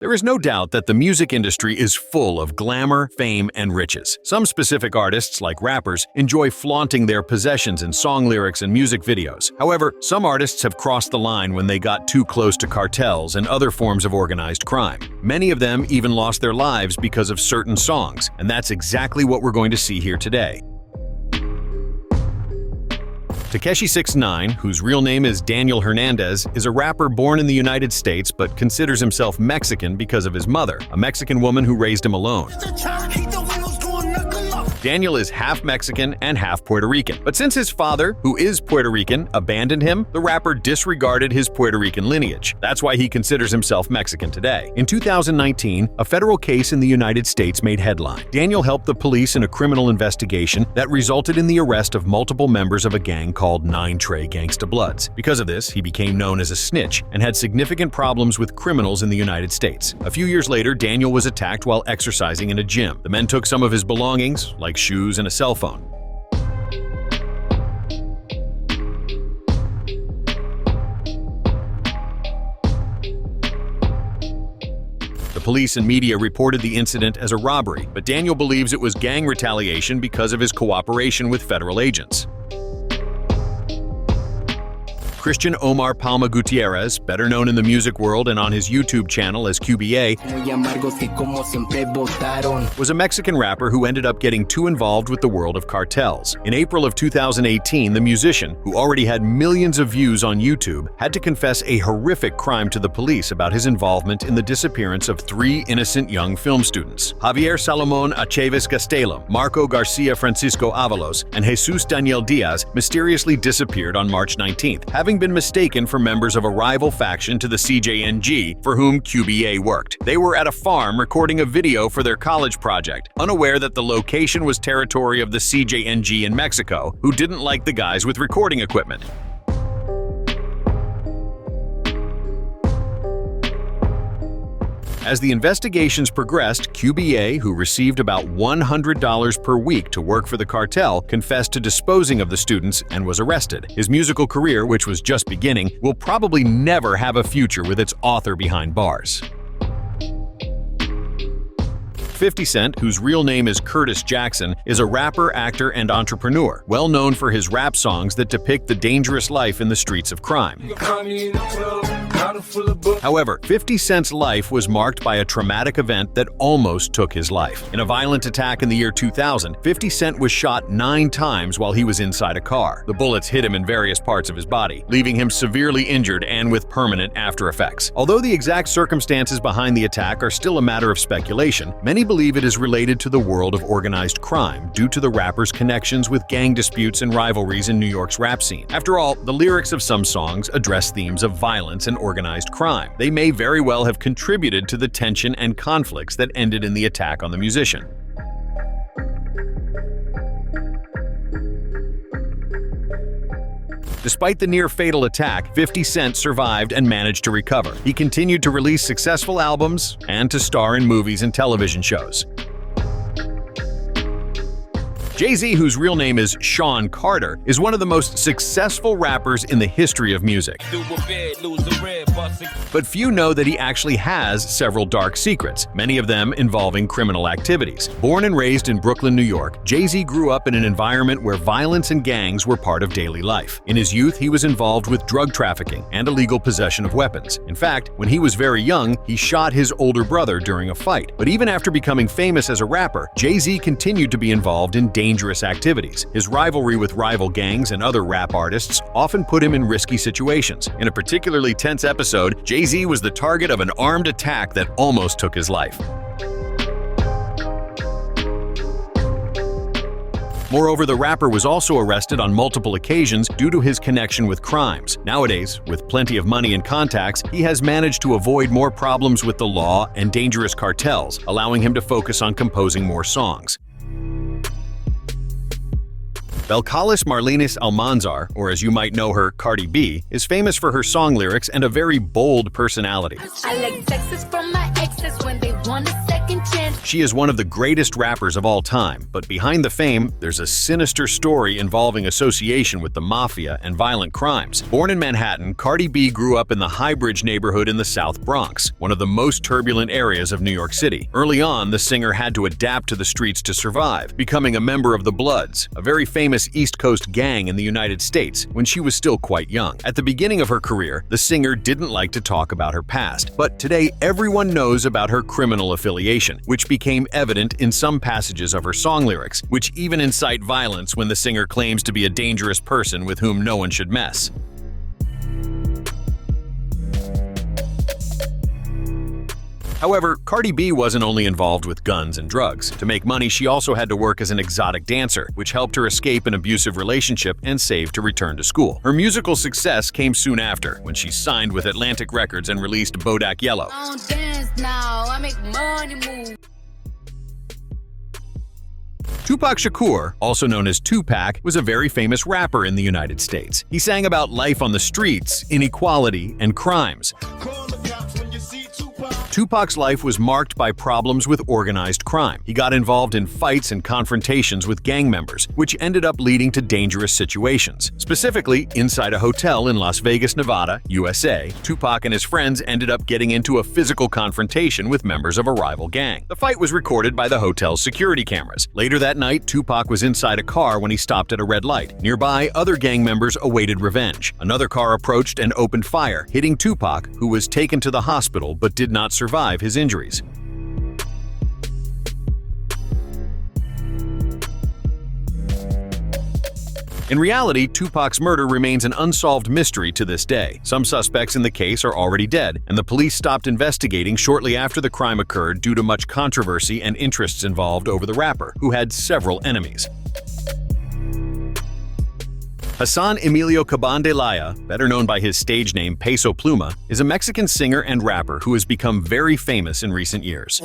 There is no doubt that the music industry is full of glamour, fame, and riches. Some specific artists, like rappers, enjoy flaunting their possessions in song lyrics and music videos. However, some artists have crossed the line when they got too close to cartels and other forms of organized crime. Many of them even lost their lives because of certain songs, and that's exactly what we're going to see here today. Tekashi 6ix9ine, whose real name is Daniel Hernandez, is a rapper born in the United States but considers himself Mexican because of his mother, a Mexican woman who raised him alone. Daniel is half Mexican and half Puerto Rican, but since his father, who is Puerto Rican, abandoned him, the rapper disregarded his Puerto Rican lineage. That's why he considers himself Mexican today. In 2019, a federal case in the United States made headline. Daniel helped the police in a criminal investigation that resulted in the arrest of multiple members of a gang called 9 Trey Gangsta Bloods. Because of this, he became known as a snitch and had significant problems with criminals in the United States. A few years later, Daniel was attacked while exercising in a gym. The men took some of his belongings, like shoes and a cell phone. The police and media reported the incident as a robbery, but Daniel believes it was gang retaliation because of his cooperation with federal agents. Christian Omar Palma Gutierrez, better known in the music world and on his YouTube channel as QBA, was a Mexican rapper who ended up getting too involved with the world of cartels. In April of 2018, the musician, who already had millions of views on YouTube, had to confess a horrific crime to the police about his involvement in the disappearance of 3 innocent young film students. Javier Salomon Aceves Gastelum, Marco Garcia Francisco Avalos, and Jesus Daniel Diaz mysteriously disappeared on March 19th, having been mistaken for members of a rival faction to the CJNG for whom QBA worked. They were at a farm recording a video for their college project, unaware that the location was territory of the CJNG in Mexico, who didn't like the guys with recording equipment. As the investigations progressed, QBA, who received about $100 per week to work for the cartel, confessed to disposing of the students and was arrested. His musical career, which was just beginning, will probably never have a future with its author behind bars. 50 Cent, whose real name is Curtis Jackson, is a rapper, actor, and entrepreneur, well known for his rap songs that depict the dangerous life in the streets of crime. However, 50 Cent's life was marked by a traumatic event that almost took his life. In a violent attack in the year 2000, 50 Cent was shot 9 times while he was inside a car. The bullets hit him in various parts of his body, leaving him severely injured and with permanent after effects. Although the exact circumstances behind the attack are still a matter of speculation, many believe it is related to the world of organized crime due to the rapper's connections with gang disputes and rivalries in New York's rap scene. After all, the lyrics of some songs address themes of violence and organized crime. They may very well have contributed to the tension and conflicts that ended in the attack on the musician. Despite the near-fatal attack, 50 Cent survived and managed to recover. He continued to release successful albums and to star in movies and television shows. Jay-Z, whose real name is Sean Carter, is one of the most successful rappers in the history of music. But few know that he actually has several dark secrets, many of them involving criminal activities. Born and raised in Brooklyn, New York, Jay-Z grew up in an environment where violence and gangs were part of daily life. In his youth, he was involved with drug trafficking and illegal possession of weapons. In fact, when he was very young, he shot his older brother during a fight. But even after becoming famous as a rapper, Jay-Z continued to be involved in dangerous activities. His rivalry with rival gangs and other rap artists often put him in risky situations. In a particularly tense episode, Jay-Z was the target of an armed attack that almost took his life. Moreover, the rapper was also arrested on multiple occasions due to his connection with crimes. Nowadays, with plenty of money and contacts, he has managed to avoid more problems with the law and dangerous cartels, allowing him to focus on composing more songs. Belcalis Marlenis Almanzar, or as you might know her, Cardi B, is famous for her song lyrics and a very bold personality. I like texts from my exes when they want a second chance. She is one of the greatest rappers of all time, but behind the fame, there's a sinister story involving association with the mafia and violent crimes. Born in Manhattan, Cardi B grew up in the Highbridge neighborhood in the South Bronx, one of the most turbulent areas of New York City. Early on, the singer had to adapt to the streets to survive, becoming a member of the Bloods, a very famous East Coast gang in the United States, when she was still quite young. At the beginning of her career, the singer didn't like to talk about her past, but today everyone knows about her criminal affiliation, which became evident in some passages of her song lyrics, which even incite violence when the singer claims to be a dangerous person with whom no one should mess. However, Cardi B wasn't only involved with guns and drugs. To make money, she also had to work as an exotic dancer, which helped her escape an abusive relationship and save to return to school. Her musical success came soon after, when she signed with Atlantic Records and released Bodak Yellow. I don't dance now, I make money move. Tupac Shakur, also known as Tupac, was a very famous rapper in the United States. He sang about life on the streets, inequality, and crimes. Tupac's life was marked by problems with organized crime. He got involved in fights and confrontations with gang members, which ended up leading to dangerous situations. Specifically, inside a hotel in Las Vegas, Nevada, USA, Tupac and his friends ended up getting into a physical confrontation with members of a rival gang. The fight was recorded by the hotel's security cameras. Later that night, Tupac was inside a car when he stopped at a red light. Nearby, other gang members awaited revenge. Another car approached and opened fire, hitting Tupac, who was taken to the hospital but did not survive his injuries. In reality, Tupac's murder remains an unsolved mystery to this day. Some suspects in the case are already dead, and the police stopped investigating shortly after the crime occurred due to much controversy and interests involved over the rapper, who had several enemies. Hassan Emilio Caban de Laya, better known by his stage name Peso Pluma, is a Mexican singer and rapper who has become very famous in recent years.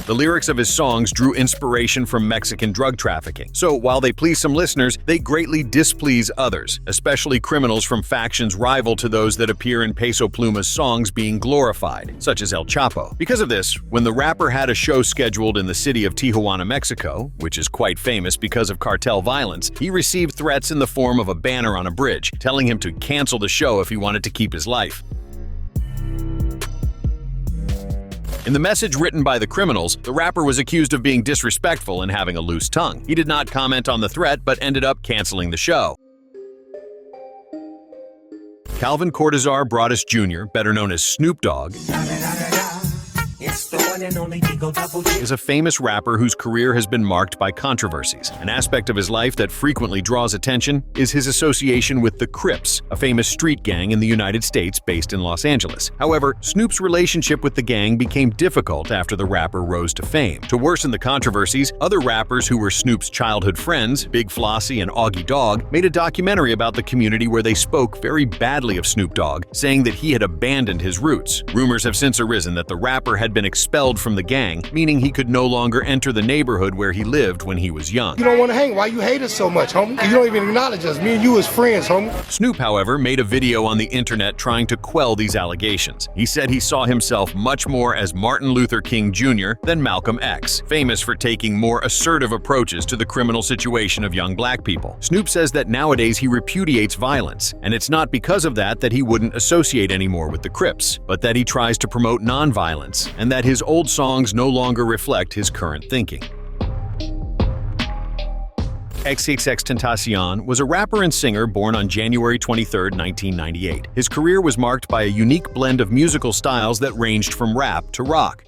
The lyrics of his songs drew inspiration from Mexican drug trafficking, so while they please some listeners, they greatly displease others, especially criminals from factions rival to those that appear in Peso Pluma's songs being glorified, such as El Chapo. Because of this, when the rapper had a show scheduled in the city of Tijuana, Mexico, which is quite famous because of cartel violence, he received threats in the form of a banner on a bridge, telling him to cancel the show if he wanted to keep his life. In the message written by the criminals, the rapper was accused of being disrespectful and having a loose tongue. He did not comment on the threat but ended up canceling the show. Calvin Cortazar Broadus Jr., better known as Snoop Dogg, is a famous rapper whose career has been marked by controversies. An aspect of his life that frequently draws attention is his association with the Crips, a famous street gang in the United States based in Los Angeles. However, Snoop's relationship with the gang became difficult after the rapper rose to fame. To worsen the controversies, other rappers who were Snoop's childhood friends, Big Flossie and Augie Dogg, made a documentary about the community where they spoke very badly of Snoop Dogg, saying that he had abandoned his roots. Rumors have since arisen that the rapper had been expelled from the gang, meaning he could no longer enter the neighborhood where he lived when he was young. You don't want to hang. Why you hate us so much, homie? You don't even acknowledge us. Me and you as friends, homie. Snoop, however, made a video on the internet trying to quell these allegations. He said he saw himself much more as Martin Luther King Jr. than Malcolm X, famous for taking more assertive approaches to the criminal situation of young black people. Snoop says that nowadays he repudiates violence, and it's not because of that he wouldn't associate anymore with the Crips, but that he tries to promote nonviolence, and that his old songs no longer reflect his current thinking. XXXTentacion was a rapper and singer born on January 23, 1998. His career was marked by a unique blend of musical styles that ranged from rap to rock.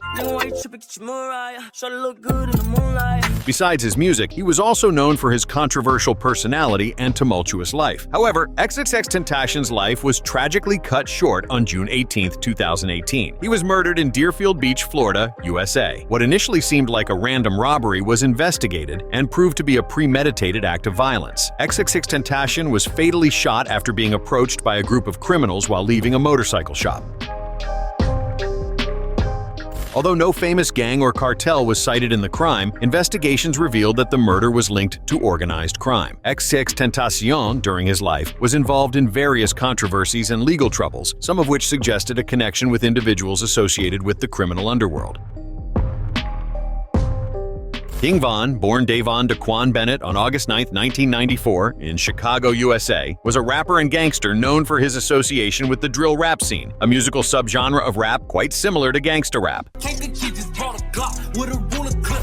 Besides his music, he was also known for his controversial personality and tumultuous life. However, XXXTentacion's life was tragically cut short on June 18, 2018. He was murdered in Deerfield Beach, Florida, USA. What initially seemed like a random robbery was investigated and proved to be a premeditated act of violence. XXXTentacion was fatally shot after being approached by a group of criminals while leaving a motorcycle shop. Although no famous gang or cartel was cited in the crime, investigations revealed that the murder was linked to organized crime. XXXTentacion, during his life, was involved in various controversies and legal troubles, some of which suggested a connection with individuals associated with the criminal underworld. King Von, born Davon Daquan Bennett on August 9, 1994, in Chicago, USA, was a rapper and gangster known for his association with the drill rap scene, a musical subgenre of rap quite similar to gangsta rap.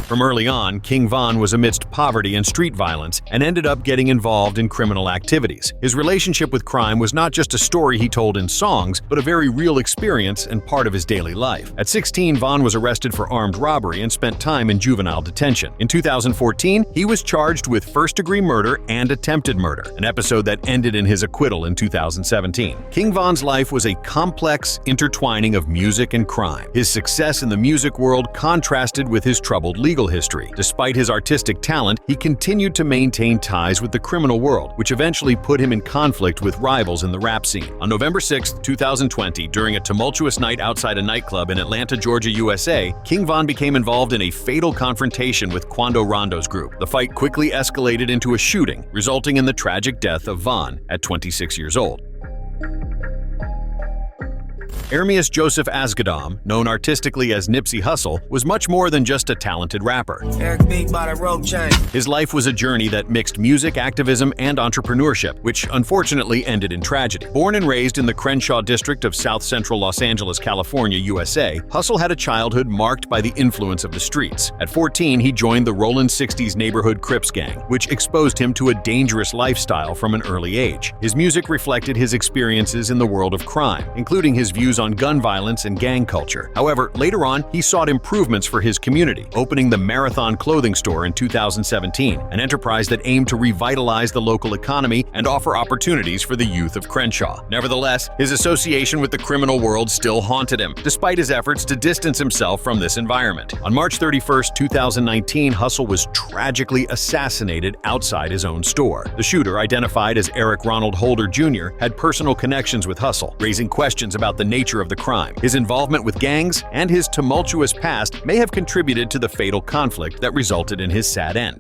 From early on, King Von was amidst poverty and street violence and ended up getting involved in criminal activities. His relationship with crime was not just a story he told in songs, but a very real experience and part of his daily life. At 16, Von was arrested for armed robbery and spent time in juvenile detention. In 2014, he was charged with first-degree murder and attempted murder, an episode that ended in his acquittal in 2017. King Von's life was a complex intertwining of music and crime. His success in the music world contrasted with his troubled legal history. Despite his artistic talent, he continued to maintain ties with the criminal world, which eventually put him in conflict with rivals in the rap scene. On November 6, 2020, during a tumultuous night outside a nightclub in Atlanta, Georgia, USA, King Von became involved in a fatal confrontation with Quando Rondo's group. The fight quickly escalated into a shooting, resulting in the tragic death of Von at 26 years old. Ermias Joseph Asghedom, known artistically as Nipsey Hussle, was much more than just a talented rapper. His life was a journey that mixed music, activism, and entrepreneurship, which unfortunately ended in tragedy. Born and raised in the Crenshaw district of South Central Los Angeles, California, USA, Hussle had a childhood marked by the influence of the streets. At 14, he joined the Rollin' 60s neighborhood Crips gang, which exposed him to a dangerous lifestyle from an early age. His music reflected his experiences in the world of crime, including his views on gun violence and gang culture. However, later on, he sought improvements for his community, opening the Marathon clothing store in 2017, an enterprise that aimed to revitalize the local economy and offer opportunities for the youth of Crenshaw. Nevertheless, his association with the criminal world still haunted him, despite his efforts to distance himself from this environment. On March 31, 2019, Hussle was tragically assassinated outside his own store. The shooter, identified as Eric Ronald Holder Jr., had personal connections with Hussle, raising questions about the nature of the crime. His involvement with gangs and his tumultuous past may have contributed to the fatal conflict that resulted in his sad end.